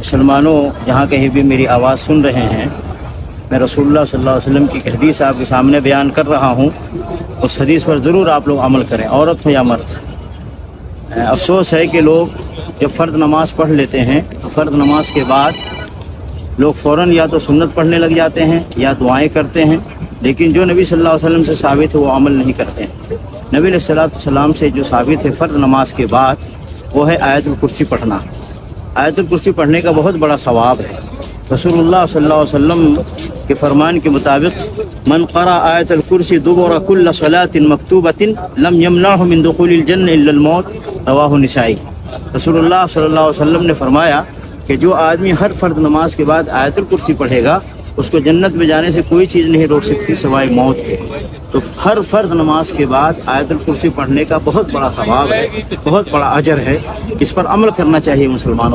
مسلمانوں جہاں کہیں بھی میری آواز سن رہے ہیں، میں رسول اللہ صلی اللہ علیہ وسلم کی ایک حدیث آپ کے سامنے بیان کر رہا ہوں، اس حدیث پر ضرور آپ لوگ عمل کریں، عورت ہو یا مرد۔ افسوس ہے کہ لوگ جب فرض نماز پڑھ لیتے ہیں تو فرض نماز کے بعد لوگ فوراً یا تو سنت پڑھنے لگ جاتے ہیں یا دعائیں کرتے ہیں، لیکن جو نبی صلی اللہ علیہ وسلم سے ثابت ہے وہ عمل نہیں کرتے ہیں۔ نبی علیہ السلام سے جو ثابت ہے فرض نماز کے بعد وہ ہے آیت الکرسی پڑھنا۔ آیت الکرسی پڑھنے کا بہت بڑا ثواب ہے۔ رسول اللہ صلی اللہ علیہ وسلم کے فرمان کے مطابق من قرأ آیت الکرسی دبر کل صلاۃ مکتوبۃ لم یمنعہ من دخول الجنہ الا الموت، رواہ نسائی۔ رسول اللہ صلی اللہ علیہ وسلم نے فرمایا کہ جو آدمی ہر فرض نماز کے بعد آیت الکرسی پڑھے گا اس کو جنت میں جانے سے کوئی چیز نہیں روک سکتی سوائے موت کے۔ تو ہر فرض نماز کے بعد آیت الکرسی پڑھنے کا بہت بڑا ثواب ہے، بہت بڑا اجر ہے، اس پر عمل کرنا چاہیے مسلمانوں۔